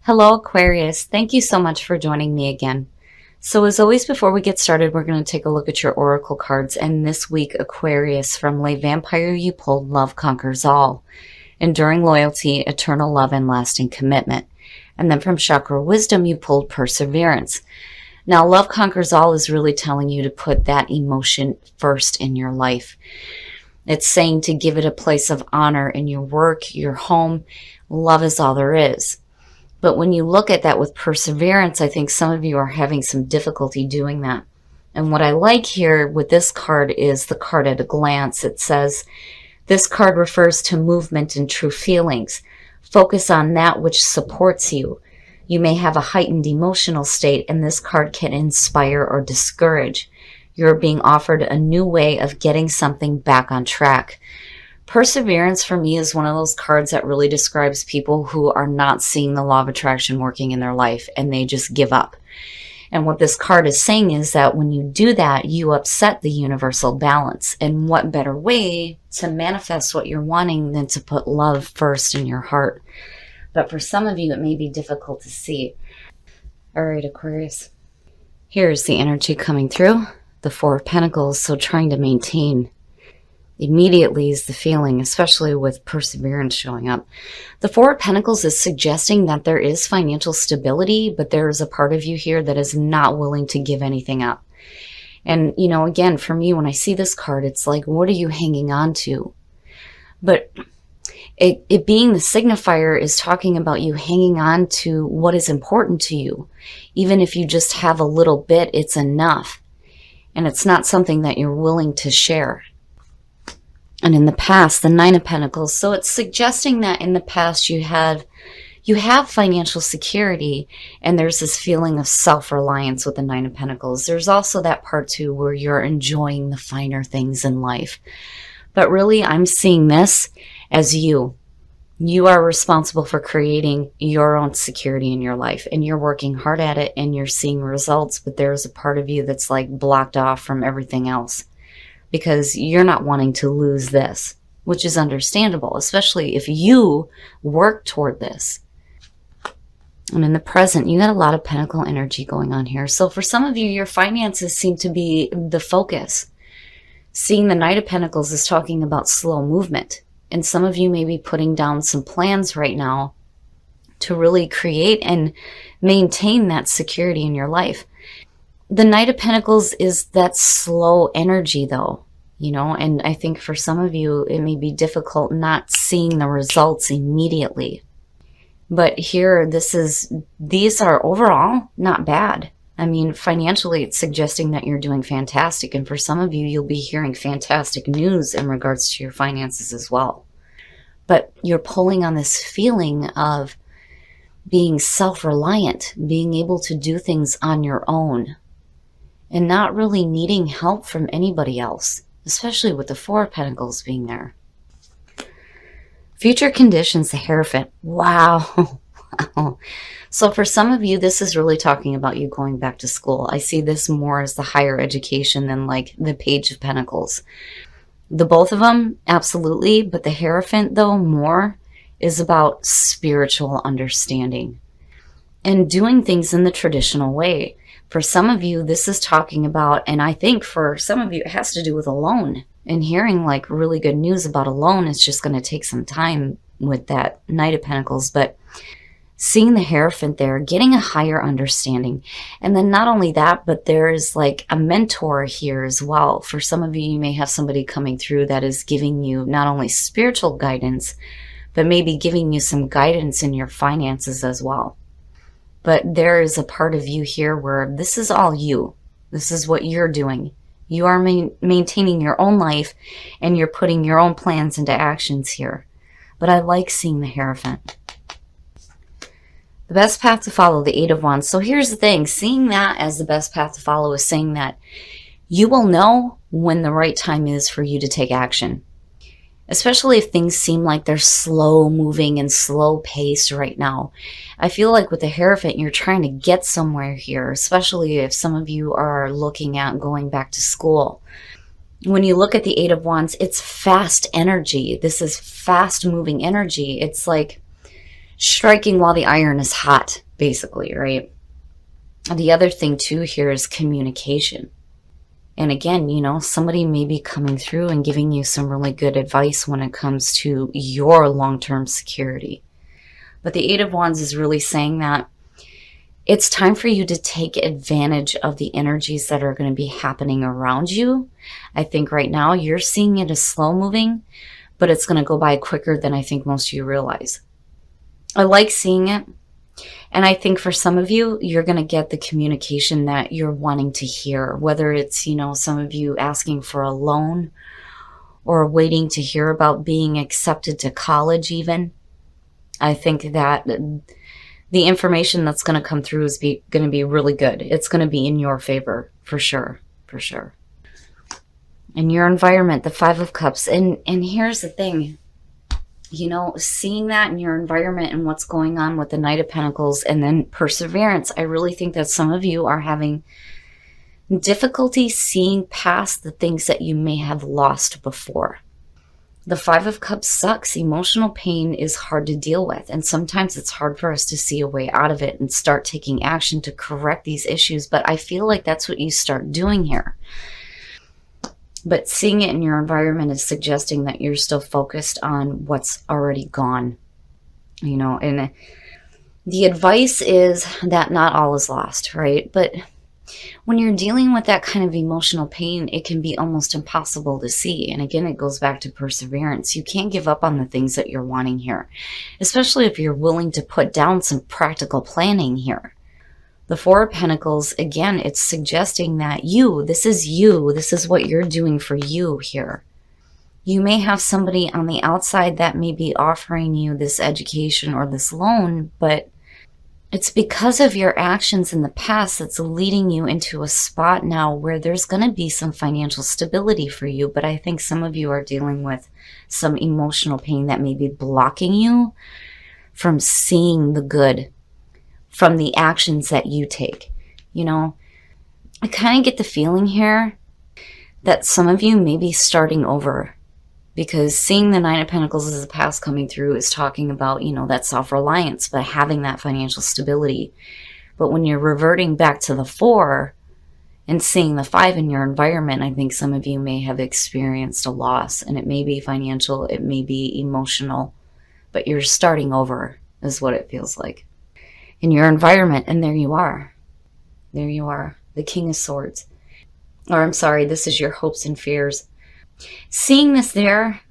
Hello, Aquarius. Thank you so much for joining me again. So as always, before we get started, we're going to take a look at your oracle cards. And this week, Aquarius, from Lay Vampire, you pulled Love Conquers All, Enduring Loyalty, Eternal Love, and Lasting Commitment. And then from Chakra Wisdom, you pulled Perseverance. Now, Love Conquers All is really telling you to put that emotion first in your life. It's saying to give it a place of honor in your work, your home. Love is all there is. But when you look at that with perseverance, I think some of you are having some difficulty doing that. And what I like here with this card is the card at a glance. It says, this card refers to movement and true feelings. Focus on that which supports you. You may have a heightened emotional state, and this card can inspire or discourage. You're being offered a new way of getting something back on track. Perseverance for me is one of those cards that really describes people who are not seeing the law of attraction working in their life and they just give up. And what this card is saying is that when you do that, you upset the universal balance. And what better way to manifest what you're wanting than to put love first in your heart? But for some of you, it may be difficult to see. All right, Aquarius. Here's the energy coming through. The Four of Pentacles, so trying to maintain immediately is the feeling, especially with perseverance showing up. The Four of Pentacles is suggesting that there is financial stability, but there is a part of you here that is not willing to give anything up. And, you know, again, for me, when I see this card, it's like, what are you hanging on to? But it being the signifier is talking about you hanging on to what is important to you. Even if you just have a little bit, it's enough. And it's not something that you're willing to share. And in the past, the Nine of Pentacles. So it's suggesting that in the past you have financial security, and there's this feeling of self-reliance with the Nine of Pentacles. There's also that part too where you're enjoying the finer things in life. But really, I'm seeing this as you. You are responsible for creating your own security in your life, and you're working hard at it and you're seeing results, but there's a part of you that's like blocked off from everything else. Because you're not wanting to lose this, which is understandable, especially if you work toward this. And in the present, you got a lot of pentacle energy going on here. So for some of you, your finances seem to be the focus. Seeing the Knight of Pentacles is talking about slow movement. And some of you may be putting down some plans right now to really create and maintain that security in your life. The Knight of Pentacles is that slow energy though, you know, and I think for some of you, it may be difficult not seeing the results immediately. But here, these are overall not bad. I mean, financially, it's suggesting that you're doing fantastic. And for some of you, you'll be hearing fantastic news in regards to your finances as well. But you're pulling on this feeling of being self-reliant, being able to do things on your own, and not really needing help from anybody else, especially with the Four of Pentacles being there. Future conditions, the Hierophant. Wow. Wow. So for some of you, this is really talking about you going back to school. I see this more as the higher education than like the Page of Pentacles. The both of them, absolutely. But the Hierophant, though, more is about spiritual understanding and doing things in the traditional way. For some of you, this is talking about, and I think for some of you, it has to do with a loan. And hearing like really good news about a loan is just going to take some time with that Knight of Pentacles. But seeing the Hierophant there, getting a higher understanding. And then not only that, but there is like a mentor here as well. For some of you, you may have somebody coming through that is giving you not only spiritual guidance, but maybe giving you some guidance in your finances as well. But there is a part of you here where this is all you. This is what you're doing. You are maintaining your own life, and you're putting your own plans into actions here. But I like seeing the Hierophant. The best path to follow, the Eight of Wands. So here's the thing. Seeing that as the best path to follow is saying that you will know when the right time is for you to take action. Especially if things seem like they're slow moving and slow paced right now. I feel like with the Hierophant, you're trying to get somewhere here, especially if some of you are looking at going back to school. When you look at the Eight of Wands, it's fast energy. This is fast moving energy. It's like striking while the iron is hot, basically, right? The other thing too here is communication. And again, you know, somebody may be coming through and giving you some really good advice when it comes to your long-term security. But the Eight of Wands is really saying that it's time for you to take advantage of the energies that are going to be happening around you. I think right now you're seeing it as slow moving, but it's going to go by quicker than I think most of you realize. I like seeing it. And I think for some of you, you're going to get the communication that you're wanting to hear, whether it's, you know, some of you asking for a loan or waiting to hear about being accepted to college even. I think that the information that's going to come through is going to be really good. It's going to be in your favor, for sure, for sure. In your environment, the Five of Cups. And here's the thing, you know, seeing that in your environment and what's going on with the Knight of Pentacles and then perseverance, I really think that some of you are having difficulty seeing past the things that you may have lost before. The Five of Cups sucks. Emotional pain is hard to deal with. And sometimes it's hard for us to see a way out of it and start taking action to correct these issues. But I feel like that's what you start doing here. But seeing it in your environment is suggesting that you're still focused on what's already gone. You know, and the advice is that not all is lost, right? But when you're dealing with that kind of emotional pain, it can be almost impossible to see. And again, it goes back to perseverance. You can't give up on the things that you're wanting here, especially if you're willing to put down some practical planning here. The Four of Pentacles, again, it's suggesting that this is what you're doing for you here. You may have somebody on the outside that may be offering you this education or this loan, but it's because of your actions in the past that's leading you into a spot now where there's going to be some financial stability for you. But I think some of you are dealing with some emotional pain that may be blocking you from seeing the good from the actions that you take. You know, I kind of get the feeling here that some of you may be starting over, because seeing the Nine of Pentacles as the past coming through is talking about, you know, that self-reliance, but having that financial stability. But when you're reverting back to the Four and seeing the Five in your environment, I think some of you may have experienced a loss, and it may be financial, it may be emotional, but you're starting over is what it feels like in your environment. And there you are. There you are. The King of Swords. Or I'm sorry, this is your hopes and fears. Seeing this there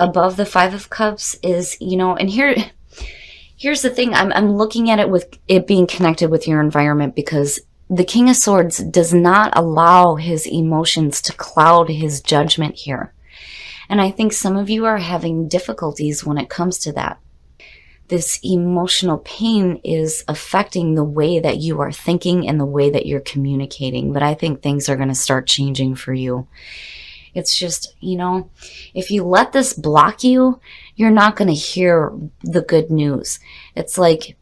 above the Five of Cups is, you know, and here's the thing. I'm looking at it with it being connected with your environment, because the King of Swords does not allow his emotions to cloud his judgment here. And I think some of you are having difficulties when it comes to that. This emotional pain is affecting the way that you are thinking and the way that you're communicating. But I think things are going to start changing for you. It's just, you know, if you let this block you, you're not going to hear the good news. It's like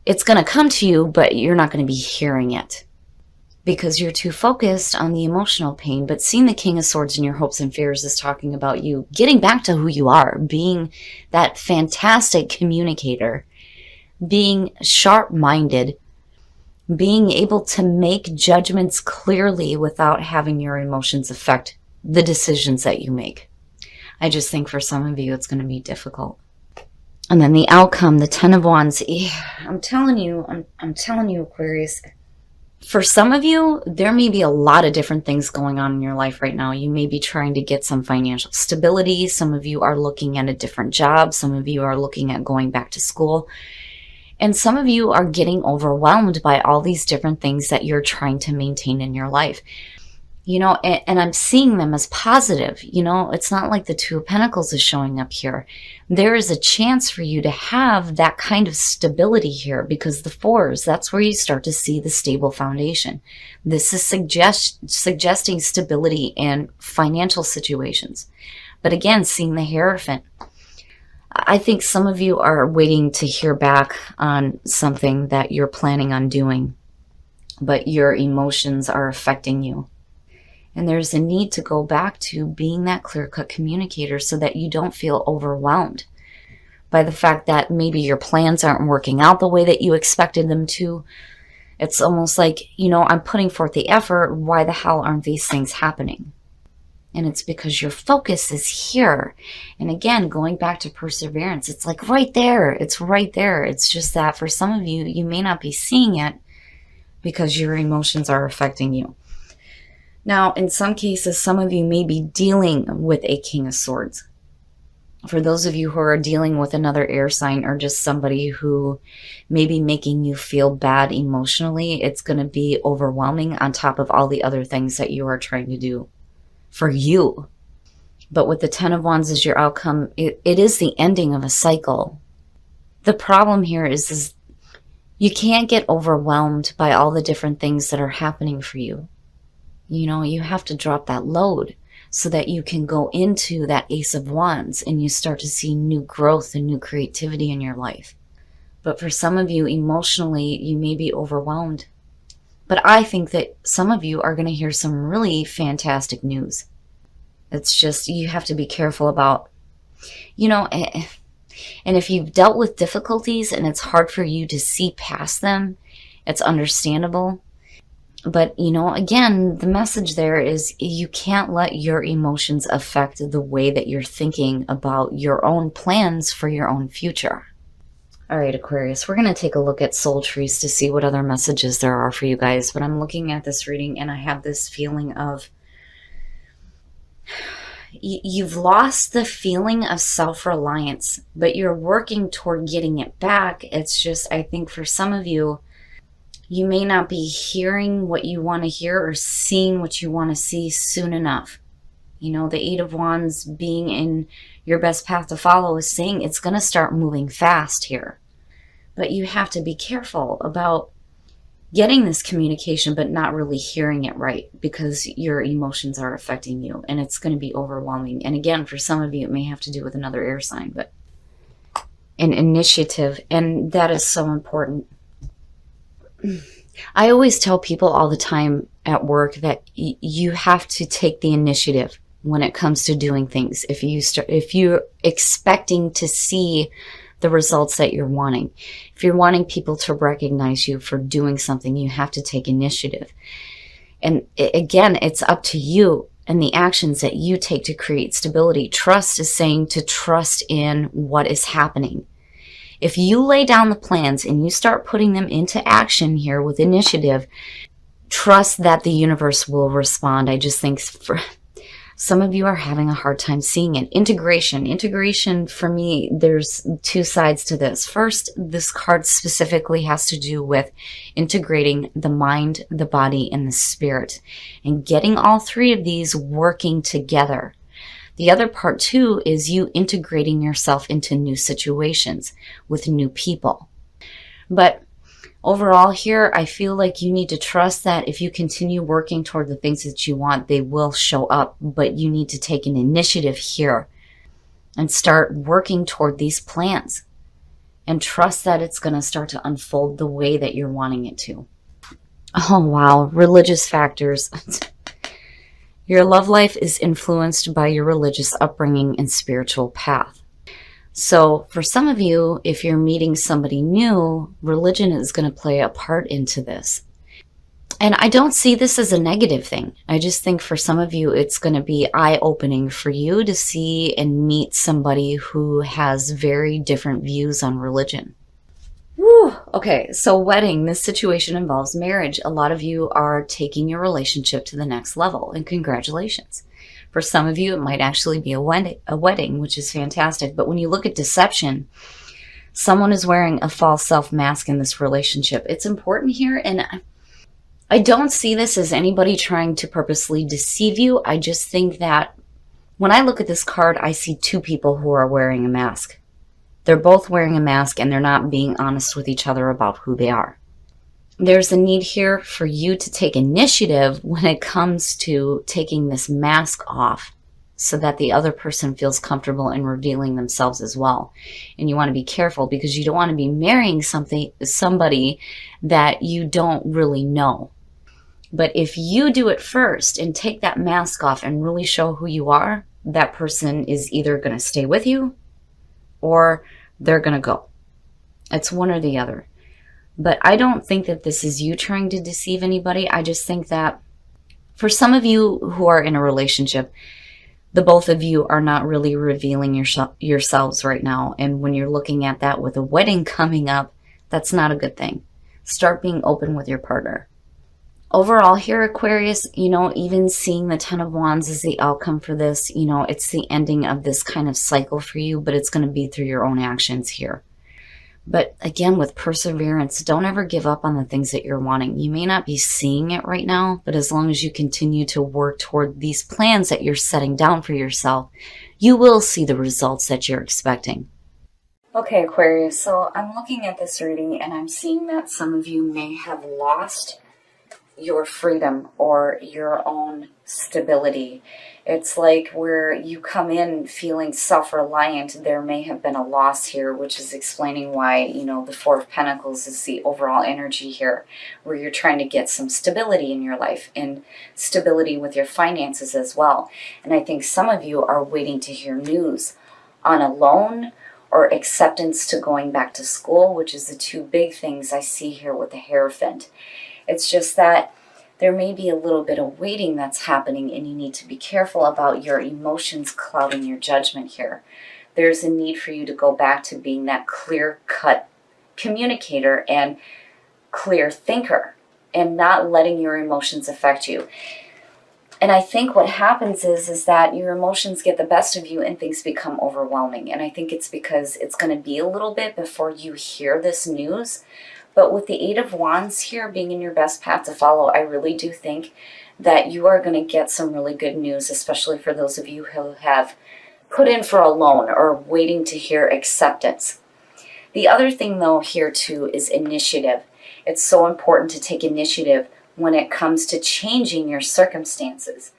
it's going to come to you, but you're not going to be hearing it because you're too focused on the emotional pain. But seeing the King of Swords in your hopes and fears is talking about you getting back to who you are, being that fantastic communicator, being sharp-minded, being able to make judgments clearly without having your emotions affect the decisions that you make. I just think for some of you, it's going to be difficult. And then the outcome, the Ten of Wands. I'm telling you, Aquarius, for some of you, there may be a lot of different things going on in your life right now. You may be trying to get some financial stability. Some of you are looking at a different job. Some of you are looking at going back to school. And some of you are getting overwhelmed by all these different things that you're trying to maintain in your life. You know, and I'm seeing them as positive. You know, it's not like the Two of Pentacles is showing up here. There is a chance for you to have that kind of stability here, because the Fours, that's where you start to see the stable foundation. This is suggesting stability in financial situations. But again, seeing the Hierophant, I think some of you are waiting to hear back on something that you're planning on doing, but your emotions are affecting you. And there's a need to go back to being that clear-cut communicator so that you don't feel overwhelmed by the fact that maybe your plans aren't working out the way that you expected them to. It's almost like, I'm putting forth the effort. Why the hell aren't these things happening? And it's because your focus is here. And again, going back to perseverance, it's like right there. It's right there. It's just that for some of you, you may not be seeing it because your emotions are affecting you. Now, in some cases, some of you may be dealing with a King of Swords. For those of you who are dealing with another air sign or just somebody who may be making you feel bad emotionally, it's going to be overwhelming on top of all the other things that you are trying to do for you. But with the Ten of Wands as your outcome, it is the ending of a cycle. The problem here is you can't get overwhelmed by all the different things that are happening for you. You have to drop that load so that you can go into that Ace of Wands and you start to see new growth and new creativity in your life. But for some of you, emotionally, you may be overwhelmed. But I think that some of you are going to hear some really fantastic news. It's just, you have to be careful about, and if you've dealt with difficulties and it's hard for you to see past them, it's understandable. But, again, the message there is you can't let your emotions affect the way that you're thinking about your own plans for your own future. All right, Aquarius, we're going to take a look at soul trees to see what other messages there are for you guys. But I'm looking at this reading and I have this feeling of you've lost the feeling of self-reliance, but you're working toward getting it back. It's just, I think for some of you, you may not be hearing what you want to hear or seeing what you want to see soon enough. The Eight of Wands being in your best path to follow is saying it's going to start moving fast here. But you have to be careful about getting this communication but not really hearing it right because your emotions are affecting you and it's going to be overwhelming. And again, for some of you, it may have to do with another air sign, but an initiative, and that is so important. I always tell people all the time at work that you have to take the initiative when it comes to doing things. If you're expecting to see the results that you're wanting, if you're wanting people to recognize you for doing something, you have to take initiative. And again, it's up to you and the actions that you take to create stability. Trust is saying to trust in what is happening. If you lay down the plans and you start putting them into action here with initiative, trust that the universe will respond. I just think for some of you are having a hard time seeing it. Integration for me, there's two sides to this. First, this card specifically has to do with integrating the mind, the body, and the spirit, and getting all three of these working together. The other part too is you integrating yourself into new situations with new people. But overall here, I feel like you need to trust that if you continue working toward the things that you want, they will show up. But you need to take an initiative here and start working toward these plans and trust that it's going to start to unfold the way that you're wanting it to. Oh, wow. Religious factors. Your love life is influenced by your religious upbringing and spiritual path. So for some of you, if you're meeting somebody new, religion is going to play a part into this. And I don't see this as a negative thing. I just think for some of you, it's going to be eye-opening for you to see and meet somebody who has very different views on religion. Whew. Okay, so wedding, this situation involves marriage. A lot of you are taking your relationship to the next level, and congratulations. For some of you, it might actually be a wedding, which is fantastic. But when you look at deception, someone is wearing a false self mask in this relationship. It's important here, and I don't see this as anybody trying to purposely deceive you. I just think that when I look at this card, I see two people who are wearing a mask. They're both wearing a mask and they're not being honest with each other about who they are. There's a need here for you to take initiative when it comes to taking this mask off so that the other person feels comfortable in revealing themselves as well. And you want to be careful because you don't want to be marrying somebody that you don't really know. But if you do it first and take that mask off and really show who you are, that person is either going to stay with you or they're going to go. It's one or the other. But I don't think that this is you trying to deceive anybody. I just think that for some of you who are in a relationship, the both of you are not really revealing yourselves right now. And when you're looking at that with a wedding coming up, that's not a good thing. Start being open with your partner. Overall here, Aquarius, even seeing the Ten of Wands as the outcome for this, it's the ending of this kind of cycle for you, but it's going to be through your own actions here. But again, with perseverance, don't ever give up on the things that you're wanting. You may not be seeing it right now, but as long as you continue to work toward these plans that you're setting down for yourself, you will see the results that you're expecting. Okay, Aquarius, so I'm looking at this reading and I'm seeing that some of you may have lost your freedom or your own stability. It's like where you come in feeling self-reliant, there may have been a loss here, which is explaining why, the Four of Pentacles is the overall energy here, where you're trying to get some stability in your life and stability with your finances as well. And I think some of you are waiting to hear news on a loan or acceptance to going back to school, which is the two big things I see here with the Hierophant. It's just that there may be a little bit of waiting that's happening and you need to be careful about your emotions clouding your judgment here. There's a need for you to go back to being that clear-cut communicator and clear thinker and not letting your emotions affect you. And I think what happens is that your emotions get the best of you and things become overwhelming. And I think it's because it's going to be a little bit before you hear this news. But with the Eight of Wands here being in your best path to follow, I really do think that you are going to get some really good news, especially for those of you who have put in for a loan or waiting to hear acceptance. The other thing, though, here, too, is initiative. It's so important to take initiative when it comes to changing your circumstances.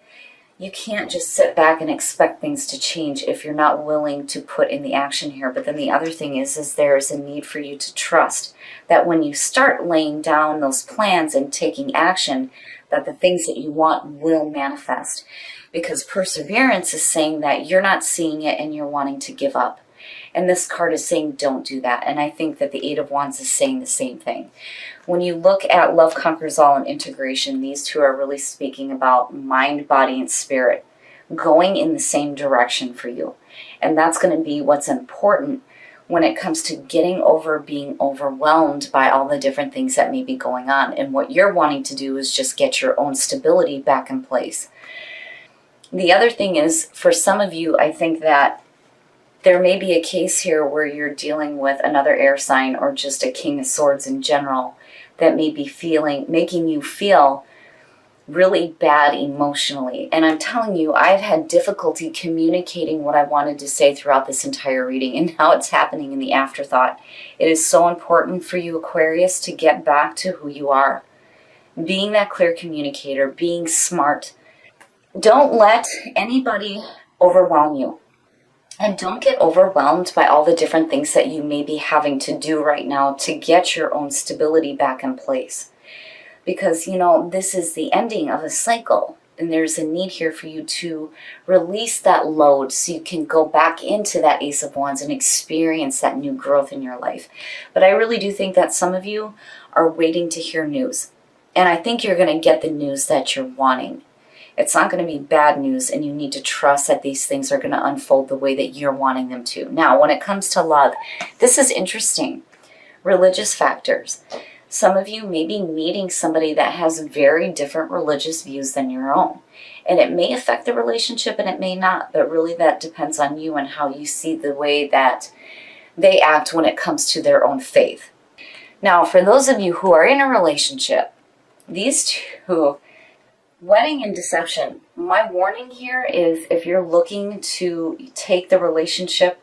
You can't just sit back and expect things to change if you're not willing to put in the action here. But then the other thing is there is a need for you to trust that when you start laying down those plans and taking action, that the things that you want will manifest. Because perseverance is saying that you're not seeing it and you're wanting to give up. And this card is saying don't do that. And I think that the Eight of Wands is saying the same thing. When you look at Love Conquers All and integration, these two are really speaking about mind, body, and spirit going in the same direction for you. And that's going to be what's important when it comes to getting over being overwhelmed by all the different things that may be going on. And what you're wanting to do is just get your own stability back in place. The other thing is, for some of you, I think that there may be a case here where you're dealing with another air sign or just a King of Swords in general that may be making you feel really bad emotionally. And I'm telling you, I've had difficulty communicating what I wanted to say throughout this entire reading, and now it's happening in the afterthought. It is so important for you, Aquarius, to get back to who you are. Being that clear communicator, being smart. Don't let anybody overwhelm you. And don't get overwhelmed by all the different things that you may be having to do right now to get your own stability back in place. Because, this is the ending of a cycle. And there's a need here for you to release that load so you can go back into that Ace of Wands and experience that new growth in your life. But I really do think that some of you are waiting to hear news. And I think you're going to get the news that you're wanting. It's not going to be bad news, and you need to trust that these things are going to unfold the way that you're wanting them to. Now, when it comes to love, this is interesting. Religious factors. Some of you may be meeting somebody that has very different religious views than your own. And it may affect the relationship and it may not, but really that depends on you and how you see the way that they act when it comes to their own faith. Now, for those of you who are in a relationship, these two, wedding and deception. My warning here is if you're looking to take the relationship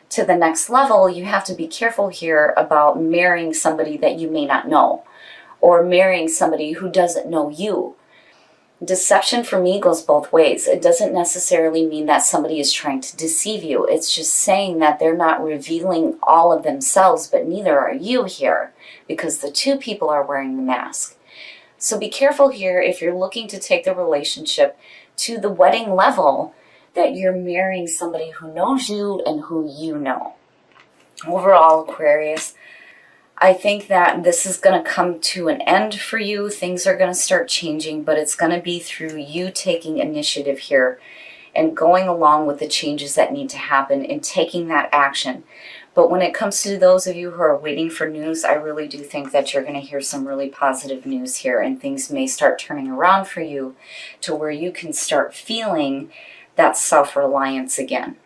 to the next level, you have to be careful here about marrying somebody that you may not know or marrying somebody who doesn't know you. Deception for me goes both ways. It doesn't necessarily mean that somebody is trying to deceive you. It's just saying that they're not revealing all of themselves, but neither are you here because the two people are wearing the mask. So be careful here if you're looking to take the relationship to the wedding level that you're marrying somebody who knows you and who you know. Overall, Aquarius, I think that this is going to come to an end for you. Things are going to start changing, but it's going to be through you taking initiative here and going along with the changes that need to happen and taking that action. But when it comes to those of you who are waiting for news, I really do think that you're going to hear some really positive news here, and things may start turning around for you to where you can start feeling that self-reliance again.